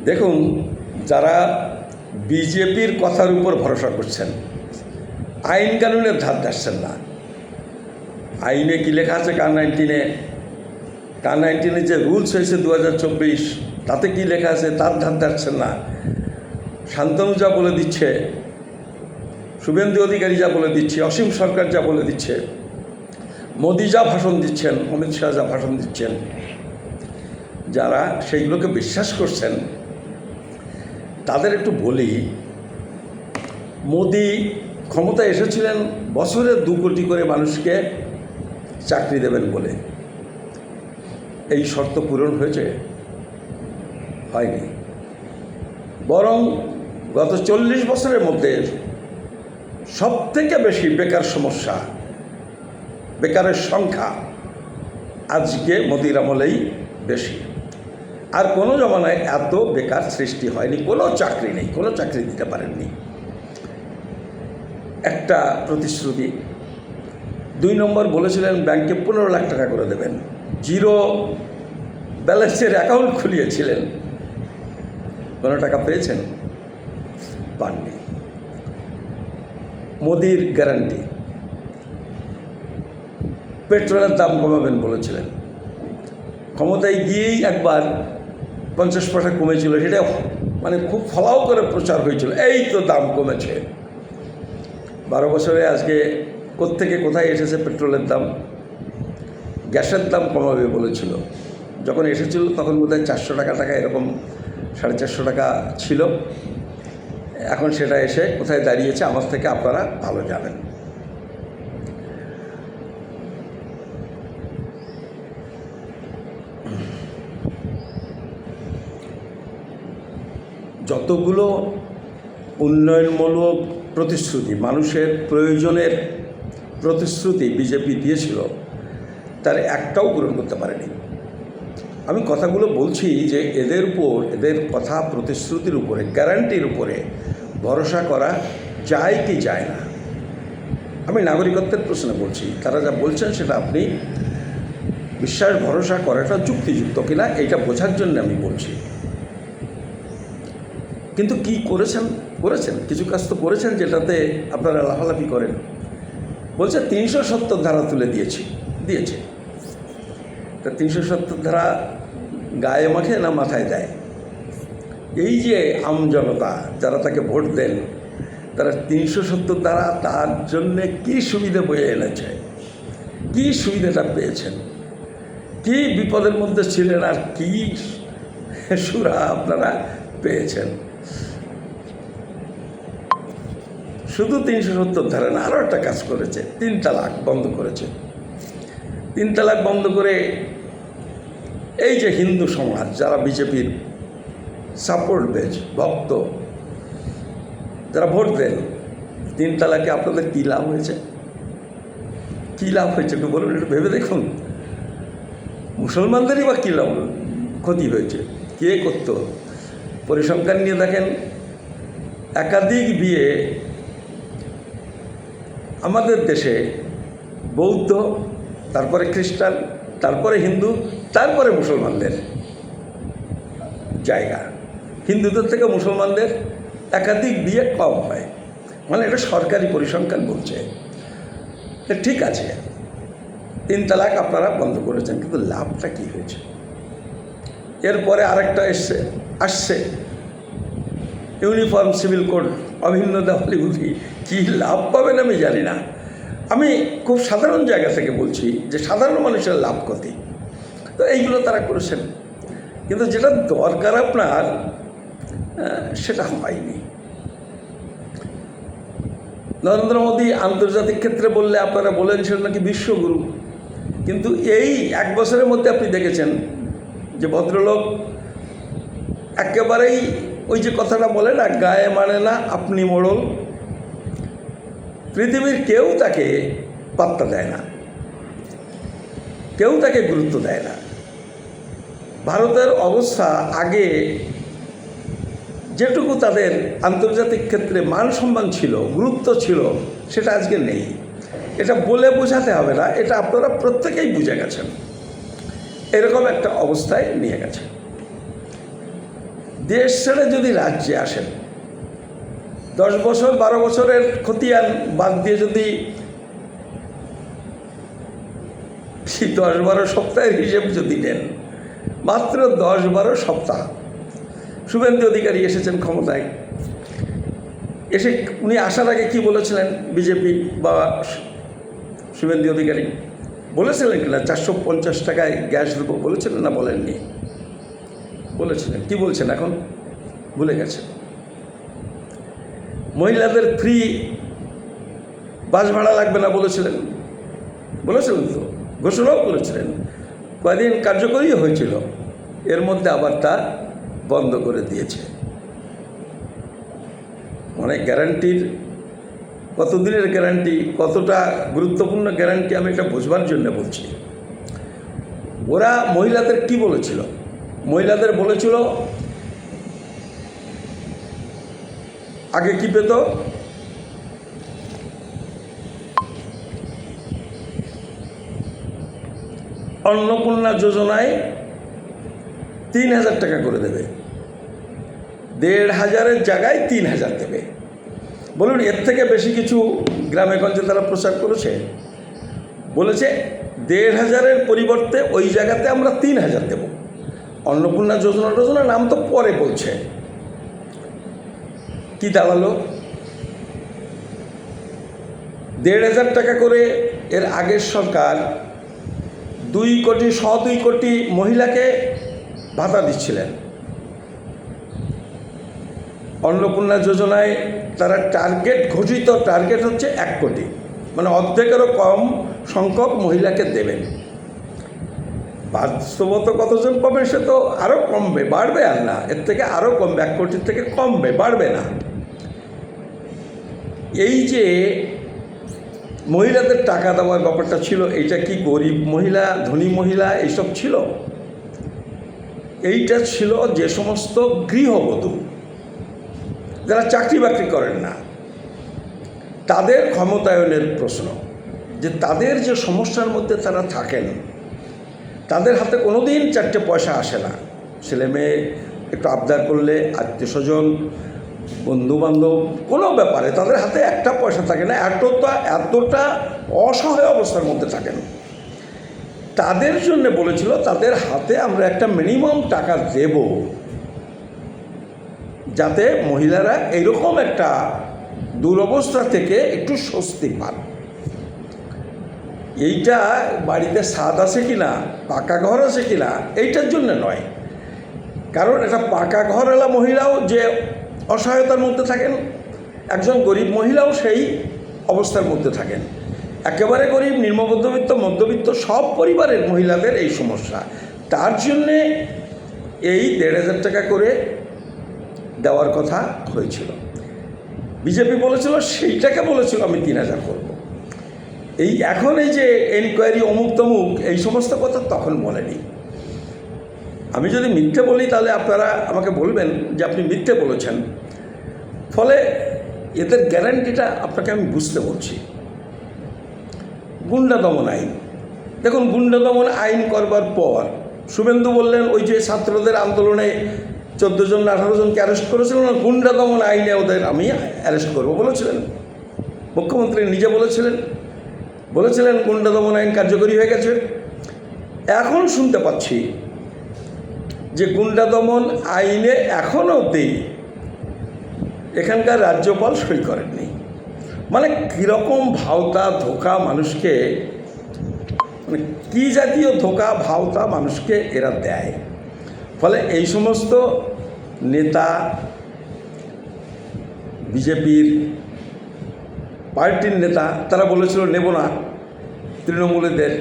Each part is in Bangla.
দেখুন, যারা বিজেপির কথার উপর ভরসা করছেন, আইন কানুনের ধার ধারছেন না। আইনে কি লেখা আছে কার 19-এ যে রুলস হয়েছে 2024, তাতে কি লেখা আছে তার ধার ধারছেন না। শান্তনু যা বলে দিচ্ছে, শুভেন্দু অধিকারী যা বলে দিচ্ছে, অসীম সরকার যা বলে দিচ্ছে, মোদি যা ভাষণ দিচ্ছেন, অমিত শাহ যা ভাষণ দিচ্ছেন, যারা সেইগুলোকে বিশ্বাস করছেন তাদের একটু বলি, মোদি ক্ষমতায় এসেছিলেন বছরে 2 কোটি করে মানুষকে চাকরি দেবেন বলে। এই শর্ত পূরণ হয়েছে? হয়নি। বরং গত 40 বছরের মধ্যে সবথেকে বেশি বেকারের সংখ্যা আজকে মোদির আমলেই বেশি। আর কোনো জমানায় এত বেকার সৃষ্টি হয়নি, কোনো চাকরি নেই, কোনো চাকরি দিতে পারেননি। একটা প্রতিশ্রুতি। 2 নম্বর বলেছিলেন ব্যাংকে 15 লাখ টাকা করে দেবেন, জিরো ব্যালেন্সের অ্যাকাউন্ট খুলিয়েছিলেন। কোনো টাকা পেয়েছেন? পাননি। মোদির গ্যারান্টি, পেট্রোলের দাম কমাবেন বলেছিলেন, ক্ষমতায় গিয়েই একবার 50 পয়সা কমেছিল, সেটা মানে খুব ফলাও করে প্রচার হয়েছিল, এই তো দাম কমেছে। 12 বছরে আজকে কোত্থেকে কোথায় এসেছে পেট্রোলের দাম? গ্যাসের দাম কমাবে বলেছিল, যখন এসেছিল তখন বোধহয় 400 টাকা এরকম 450 টাকা ছিল। এখন সেটা এসে কোথায় দাঁড়িয়েছে আমার থেকে আপনারা ভালো জানেন। যতগুলো উন্নয়নমূলক প্রতিশ্রুতি, মানুষের প্রয়োজনের প্রতিশ্রুতি বিজেপি দিয়েছিল, তার একটাও পূরণ করতে পারেনি। আমি কথাগুলো বলছি যে এদের কথা, প্রতিশ্রুতির উপরে, গ্যারান্টির উপরে ভরসা করা যায় কি যায় না। আমি নাগরিকত্বের প্রশ্নে বলছি, তারা যা বলছেন সেটা আপনি বিশ্বাস ভরসা করাটা যুক্তিযুক্ত কিনা এইটা বোঝার জন্য আমি বলছি। কিন্তু কি করেছেন কিছু কাজ তো করেছেন যেটাতে আপনারা লাফালাফি করেন। বলছে 370 ধারা তুলে দিয়েছে। তা 370 ধারা গায়ে মাখে না মাথায় দেয়? এই যে আমজনতা যারা তাকে ভোট দেন, তারা 370 ধারা তার জন্যে কী সুবিধা বয়ে এনেছে, কী সুবিধাটা পেয়েছেন, কী বিপদের মধ্যে ছিলেন, আর কী সুরা আপনারা পেয়েছেন। শুধু 370 ধারা না, আরও একটা কাজ করেছে, 3 তালাক বন্ধ করেছে। 3 তালাক বন্ধ করে এই যে হিন্দু সমাজ যারা বিজেপির সাপোর্ট বেজ ভক্ত, যারা ভোট দেন, 3 তালাকে আপনাদের কী লাভ হয়েছে? একটু বলুন, একটু ভেবে দেখুন। মুসলমানদেরই বা কী লাভ, ক্ষতি হয়েছে? কে করত? পরিসংখ্যান নিয়ে দেখেন, একাধিক বিয়ে আমাদের দেশে বৌদ্ধ, তারপরে খ্রিস্টান, তারপরে হিন্দু, তারপরে মুসলমানদের জায়গা। হিন্দুদের থেকে মুসলমানদের একাধিক বিয়ে কম হয়, মানে এটা সরকারি পরিসংখ্যান বলছে। ঠিক আছে, 3 তালাক আপনারা বন্ধ করেছেন, কিন্তু লাভটা কী হয়েছে? এরপরে আরেকটা আসছে ইউনিফর্ম সিভিল কোড, অভিন্ন দেওয়ালিভূতি। কী লাভ পাবেন আমি জানি না। আমি খুব সাধারণ জায়গা থেকে বলছি যে সাধারণ মানুষের লাভ ক্ষতি, তো এইগুলো তারা করেছেন, কিন্তু যেটা দরকার আপনার সেটা হয়নি। নরেন্দ্র মোদী আন্তর্জাতিক ক্ষেত্রে বললে আপনারা বলেন সেটা নাকি বিশ্বগুরু, কিন্তু এই 1 বছরের মধ্যে আপনি দেখেছেন যে ভদ্রলোক একেবারেই ওই যে কথাটা বলে না, গায়ে মানে না আপনি মোড়ল। পৃথিবীর কেউ তাকে পাত্তা দেয় না, কেউ তাকে গুরুত্ব দেয় না। ভারতের অবস্থা আগে যেটুকু তাদের আন্তর্জাতিক ক্ষেত্রে মান সম্মান ছিল, গুরুত্ব ছিল, সেটা আজকে নেই। এটা বলে বোঝাতে হবে না, এটা আপনারা প্রত্যেকেই বুঝে গেছেন। এরকম একটা অবস্থায় নিয়ে গেছে। দেশ ছেড়ে যদি রাজ্যে আসেন, 10 বছর 12 বছরের খতিয়ান বাদ দিয়ে যদি 10-12 সপ্তাহের হিসেব যদি নেন, মাত্র 10-12 সপ্তাহ শুভেন্দু অধিকারী এসেছেন ক্ষমতায়। এসে উনি আসার আগে কি বলেছিলেন? বিজেপি বা শুভেন্দু অধিকারী বলেছিলেন কিনা 450 টাকায় গ্যাস দেবো বলেছিলেন না বলেননি? বলেছিলেন। কি বলছেন এখন? ভুলে গেছেন। মহিলাদের ফ্রি বাস ভাড়া লাগবে না বলেছিলেন, বলেছিলেন তো, ঘোষণাও করেছিলেন, কয়েকদিন কার্যকরী হয়েছিল, এর মধ্যে আবার তা বন্ধ করে দিয়েছে। মানে গ্যারান্টির কতদিনের গ্যারান্টি, কতটা গুরুত্বপূর্ণ গ্যারান্টি, আমি এটা বোঝবার জন্য বলছি। ওরা মহিলাদের কি বলেছিল? মহিলাদের বলেছিল আগে কি পেত? অন্নপূর্ণা যোজনায় 3000 টাকা করে দেবে, 1500-এর জায়গায় 3000 দেবে। বলুন, এর থেকে বেশি কিছু গ্রামে গঞ্জে তারা প্রচার করেছে? বলেছে 1500-এর পরিবর্তে ওই জায়গাতে আমরা 3000 দেব। অন্নপূর্ণা যোজনা নাম তো পরে বলছে। কি দাঁড়ালো? 1500 টাকা করে এর আগের সরকার 2 কোটি মহিলাকে ভাতা দিচ্ছিলেন। অন্নপূর্ণা যোজনায় তারা ঘোষিত টার্গেট হচ্ছে 1 কোটি, মানে অর্ধেকেরও কম সংখ্যক মহিলাকে দেবেন। বাস্তবত কতজন পাবেন সে তো আরও কমবে, বাড়বে আর না, এর থেকে আরও কমবে, 1 কোটির থেকে কমবে, বাড়বে না। এই যে মহিলাদের টাকা দেওয়ার ব্যাপারটা ছিল, এইটা কি গরিব মহিলা, ধনী মহিলা এইসব ছিল? এইটা ছিল যে সমস্ত গৃহবধূ যারা চাকরি বাকরি করেন না, তাদের ক্ষমতায়নের প্রশ্ন। যে তাদের যে সমস্যার মধ্যে তারা থাকেন, তাদের হাতে কোনো দিন 4টে পয়সা আসে না। ছেলে মেয়ে একটু আবদার করলে, আত্মীয়স্বজন, বন্ধুবান্ধব কোনো ব্যাপারে তাদের হাতে একটা পয়সা থাকে না, এতটা অসহায় অবস্থার মধ্যে থাকেন। তাদের জন্য বলেছিল তাদের হাতে আমরা একটা মিনিমাম টাকা দেব, যাতে মহিলারা এইরকম একটা দুরবস্থা থেকে একটু স্বস্তি পান। এইটা বাড়িতে ছাদ আছে কিনা, পাকা ঘর আছে কিনা, এইটার জন্য নয়। কারণ এটা পাকা ঘরওয়ালা মহিলাও যে অসহায়তার মধ্যে থাকেন, একজন গরিব মহিলাও সেই অবস্থার মধ্যে থাকেন। একেবারে গরিব, নিম্ন মধ্যবিত্ত, মধ্যবিত্ত সব পরিবারের মহিলাদের এই সমস্যা। তার জন্যে এই 1500 টাকা করে দেওয়ার কথা হয়েছিল। বিজেপি বলেছিল, সেইটাকে বলেছিল আমি 3000 করব। এই এখন এই যে এনকোয়ারি অমুক তমুক এই সমস্ত কথা তখন বলেনি। আমি যদি মিথ্যে বলি তাহলে আপনারা আমাকে বলবেন যে আপনি মিথ্যে বলেছেন। ফলে এদের গ্যারান্টিটা আপনাকে আমি বুঝতে বলছি। গুন্ডা দমন আইন, দেখুন, গুন্ডা দমন আইন করবার পর শুভেন্দু বললেন ওই যে ছাত্রদের আন্দোলনে 14 জন 18 জনকে অ্যারেস্ট করেছিলেন, গুন্ডা দমন আইনে ওদের আমি অ্যারেস্ট করবো বলেছিলেন। মুখ্যমন্ত্রী নিজে বলেছিলেন গুন্ডা দমন আইন কার্যকরী হয়ে গেছে। এখন শুনতে পাচ্ছি যে গুন্ডা দমন আইনে এখনও অবধি এখানকার রাজ্যপাল সই করেননি। মানে কীরকম ভাওতা ধোঁকা মানুষকে, মানে কী জাতীয় ধোঁকা ভাওতা মানুষকে এরা দেয়। ফলে এই সমস্ত নেতা, বিজেপির পার্টির নেতা, তারা বলেছিল নেব না তৃণমূলীদের।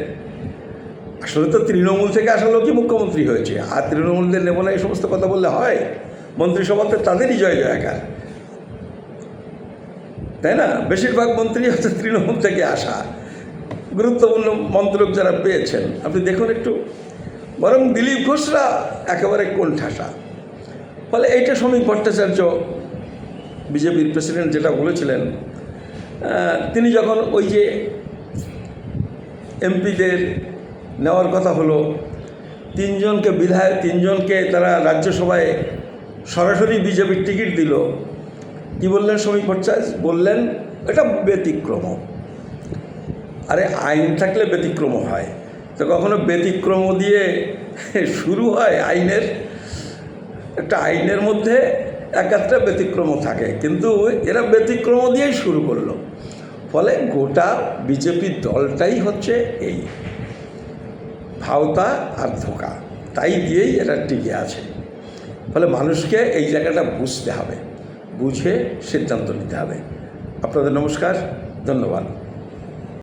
আসলে তো তৃণমূল থেকে আসা লোকই মুখ্যমন্ত্রী হয়েছে, আর তৃণমূলদের নেব না এই সমস্ত কথা বললে হয়? মন্ত্রিসভাতে তাদেরই জয় জয়কার, তাই না? বেশিরভাগ মন্ত্রী হচ্ছে তৃণমূল থেকে আসা, গুরুত্বপূর্ণ মন্ত্রক যারা পেয়েছেন। আপনি দেখুন একটু, বরং দিলীপ ঘোষরা একেবারে কোণঠাসা। ফলে এইটা সমীক ভট্টাচার্য, বিজেপির প্রেসিডেন্ট, যেটা বলেছিলেন, তিনি যখন ওই যে এমপিদের নেওয়ার কথা হলো, 3 জনকে তারা রাজ্যসভায় সরাসরি বিজেপির টিকিট দিল। কি বললেন শ্রমিক ভট্টাচার্য? বললেন এটা ব্যতিক্রম। আরে আইন থাকলে ব্যতিক্রম হয়, তো কখনো ব্যতিক্রম দিয়ে শুরু হয়? আইনের মধ্যে একটা ব্যতিক্রম থাকে, কিন্তু এরা ব্যতিক্রম দিয়েই শুরু করলো। ফলে গোটা বিজেপির দলটাই হচ্ছে এই ভাওতা আর ধোঁকা, তাই দিয়েই এরা টিকে আছে। ফলে মানুষকে এই জায়গাটা বুঝতে হবে, বুঝে সিদ্ধান্ত নিতে হবে। আপনাদের নমস্কার, ধন্যবাদ।